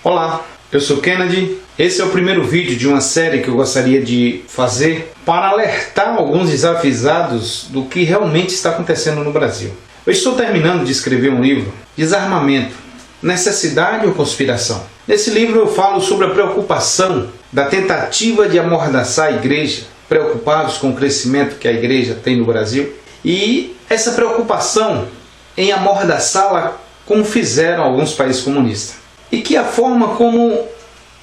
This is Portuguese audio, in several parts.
Olá, eu sou Kennedy. Esse é o primeiro vídeo de uma série que eu gostaria de fazer para alertar alguns desavisados do que realmente está acontecendo no Brasil. Eu estou terminando de escrever um livro, Desarmamento, Necessidade ou Conspiração. Nesse livro eu falo sobre a preocupação da tentativa de amordaçar a igreja, preocupados com o crescimento que a igreja tem no Brasil, e essa preocupação em amordaçá-la como fizeram alguns países comunistas. E que a forma como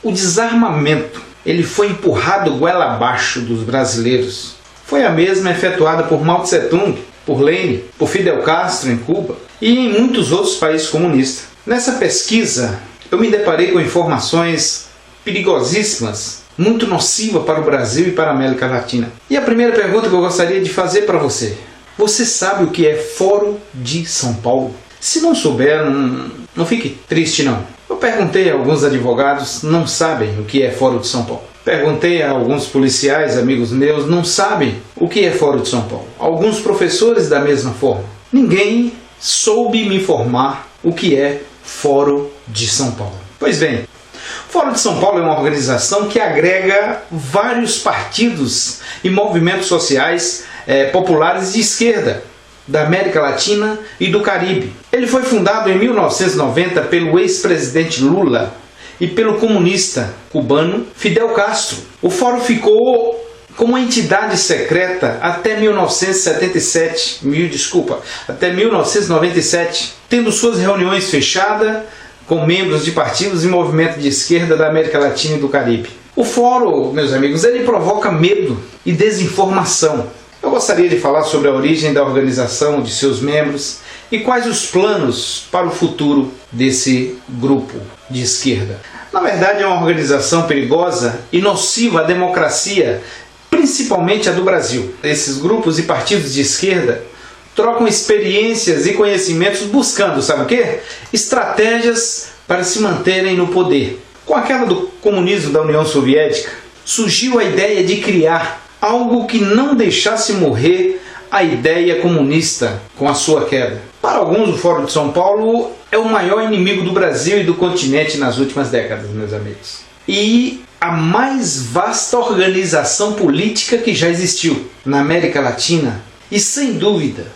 o desarmamento ele foi empurrado goela abaixo dos brasileiros foi a mesma efetuada por Mao Tse-tung, por Lenin, por Fidel Castro em Cuba e em muitos outros países comunistas. Nessa pesquisa eu me deparei com informações perigosíssimas, muito nocivas para o Brasil e para a América Latina. E a primeira pergunta que eu gostaria de fazer para você: você sabe o que é Fórum de São Paulo? Se não souber, não fique triste não. Eu perguntei a alguns advogados, não sabem o que é Fórum de São Paulo. Perguntei a alguns policiais, amigos meus, não sabem o que é Fórum de São Paulo. Alguns professores da mesma forma. Ninguém soube me informar o que é Fórum de São Paulo. Pois bem, Fórum de São Paulo é uma organização que agrega vários partidos e movimentos sociais populares de esquerda da América Latina e do Caribe. Ele foi fundado em 1990 pelo ex-presidente Lula e pelo comunista cubano Fidel Castro. O Fórum ficou como uma entidade secreta até 1997, tendo suas reuniões fechadas com membros de partidos e movimentos de esquerda da América Latina e do Caribe. O Fórum, meus amigos, ele provoca medo e desinformação. Eu gostaria de falar sobre a origem da organização, de seus membros e quais os planos para o futuro desse grupo de esquerda. Na verdade, é uma organização perigosa e nociva à democracia, principalmente a do Brasil. Esses grupos e partidos de esquerda trocam experiências e conhecimentos buscando, sabe o quê? Estratégias para se manterem no poder. Com a queda do comunismo da União Soviética, surgiu a ideia de criar algo que não deixasse morrer a ideia comunista com a sua queda. Para alguns, o Fórum de São Paulo é o maior inimigo do Brasil e do continente nas últimas décadas, meus amigos. E a mais vasta organização política que já existiu na América Latina e, sem dúvida,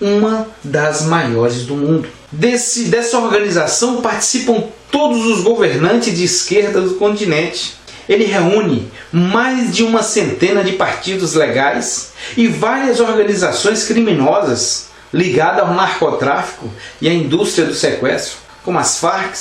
uma das maiores do mundo. Dessa organização participam todos os governantes de esquerda do continente. Ele reúne mais de uma centena de partidos legais e várias organizações criminosas ligadas ao narcotráfico e à indústria do sequestro, como as Farc,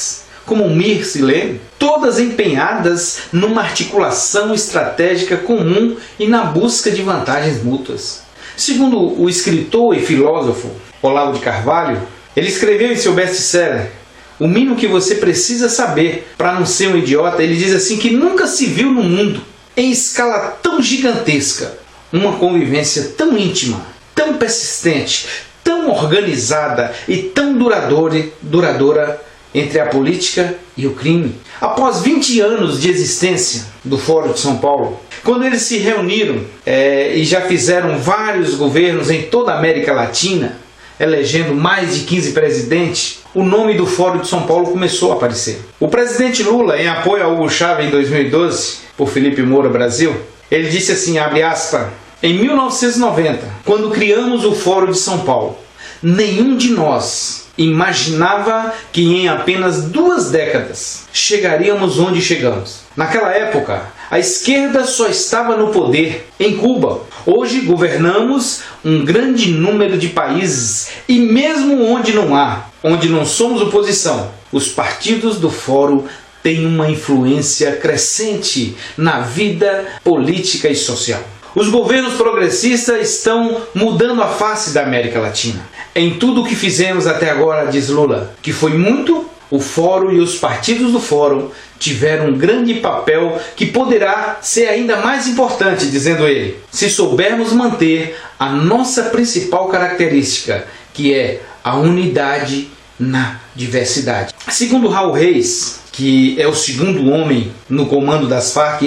como o MIR-Silene, todas empenhadas numa articulação estratégica comum e na busca de vantagens mútuas. Segundo o escritor e filósofo Olavo de Carvalho, ele escreveu em seu best-seller O Mínimo que Você Precisa Saber para Não Ser um Idiota. Ele diz assim que nunca se viu no mundo, em escala tão gigantesca, uma convivência tão íntima, tão persistente, tão organizada e tão duradoura entre a política e o crime. Após 20 anos de existência do Fórum de São Paulo, quando eles se reuniram e já fizeram vários governos em toda a América Latina, elegendo mais de 15 presidentes, o nome do Fórum de São Paulo começou a aparecer. O presidente Lula, em apoio a Hugo Chávez em 2012, por Felipe Moura Brasil, ele disse assim, abre aspas, em 1990, quando criamos o Fórum de São Paulo, nenhum de nós imaginava que em apenas 2 décadas chegaríamos onde chegamos. Naquela época, a esquerda só estava no poder em Cuba. Hoje governamos um grande número de países e mesmo onde não somos oposição, os partidos do Fórum têm uma influência crescente na vida política e social. Os governos progressistas estão mudando a face da América Latina. Em tudo o que fizemos até agora, diz Lula, que foi muito, o Fórum e os partidos do Fórum tiveram um grande papel que poderá ser ainda mais importante, dizendo ele, se soubermos manter a nossa principal característica, que é a unidade na diversidade. Segundo Raul Reis, que é o segundo homem no comando das Farc,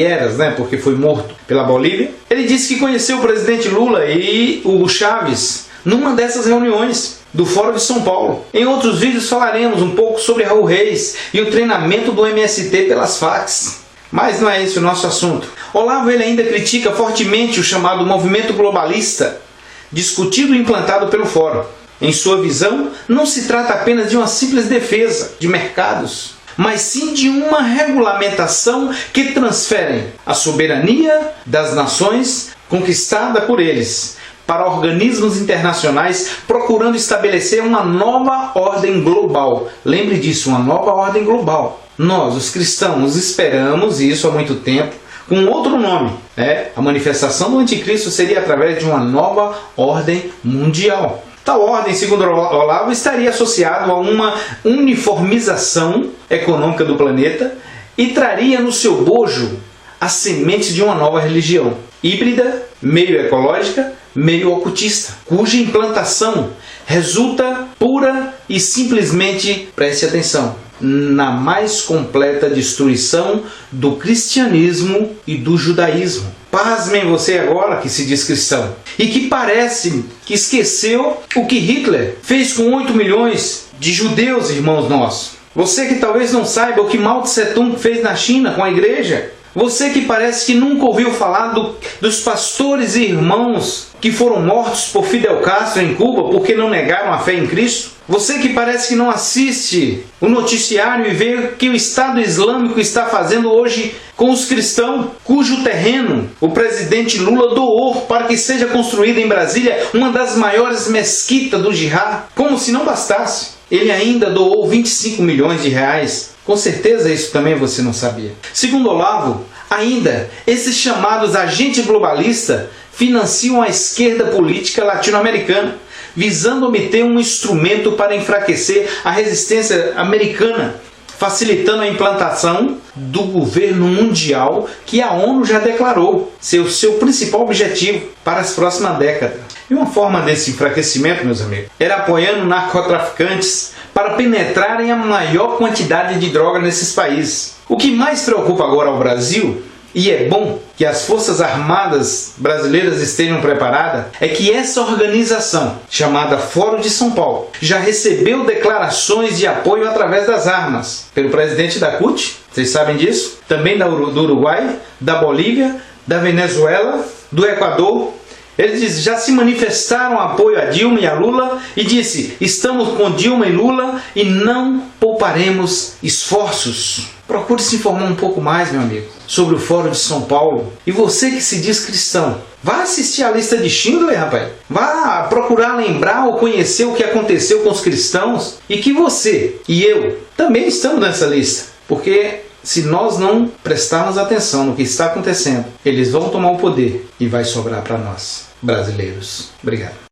porque foi morto pela Bolívia, ele disse que conheceu o presidente Lula e Hugo Chávez numa dessas reuniões do Fórum de São Paulo. Em outros vídeos falaremos um pouco sobre Raul Reis e o treinamento do MST pelas Facts. Mas não é esse o nosso assunto. Olavo ele ainda critica fortemente o chamado movimento globalista, discutido e implantado pelo Fórum. Em sua visão, não se trata apenas de uma simples defesa de mercados, mas sim de uma regulamentação que transfere a soberania das nações conquistada por eles para organismos internacionais, procurando estabelecer uma nova ordem global. Lembre disso, uma nova ordem global. Nós, os cristãos, esperamos isso há muito tempo, com outro nome. A manifestação do anticristo seria através de uma nova ordem mundial. Tal ordem, segundo Olavo, estaria associado a uma uniformização econômica do planeta e traria no seu bojo as sementes de uma nova religião, híbrida, meio ecológica, meio ocultista, cuja implantação resulta pura e simplesmente, preste atenção, na mais completa destruição do cristianismo e do judaísmo. Pasmem você agora que se diz cristão e que parece que esqueceu o que Hitler fez com 8 milhões de judeus, irmãos nossos. Você que talvez não saiba o que Mao Tse Tung fez na China com a igreja. Você que parece que nunca ouviu falar dos pastores e irmãos que foram mortos por Fidel Castro em Cuba porque não negaram a fé em Cristo. Você que parece que não assiste o noticiário e vê o que o Estado Islâmico está fazendo hoje com os cristãos, cujo terreno o presidente Lula doou para que seja construída em Brasília uma das maiores mesquitas do jihad. Como se não bastasse, ele ainda doou 25 milhões de reais. Com certeza isso também você não sabia. Segundo Olavo, ainda, esses chamados agentes globalistas financiam a esquerda política latino-americana, visando obter um instrumento para enfraquecer a resistência americana, facilitando a implantação do governo mundial que a ONU já declarou ser o seu principal objetivo para as próximas décadas. E uma forma desse enfraquecimento, meus amigos, era apoiando narcotraficantes para penetrarem a maior quantidade de droga nesses países. O que mais preocupa agora ao Brasil, e é bom que as Forças Armadas brasileiras estejam preparadas, é que essa organização, chamada Fórum de São Paulo, já recebeu declarações de apoio através das armas, pelo presidente da CUT, vocês sabem disso, também do Uruguai, da Bolívia, da Venezuela, do Equador. Eles já se manifestaram apoio a Dilma e a Lula e disse: estamos com Dilma e Lula e não pouparemos esforços. Procure se informar um pouco mais, meu amigo, sobre o Fórum de São Paulo. E você que se diz cristão, vá assistir a lista de Schindler, rapaz. Vá procurar lembrar ou conhecer o que aconteceu com os cristãos e que você e eu também estamos nessa lista. Porque se nós não prestarmos atenção no que está acontecendo, eles vão tomar o poder e vai sobrar para nós, brasileiros. Obrigado.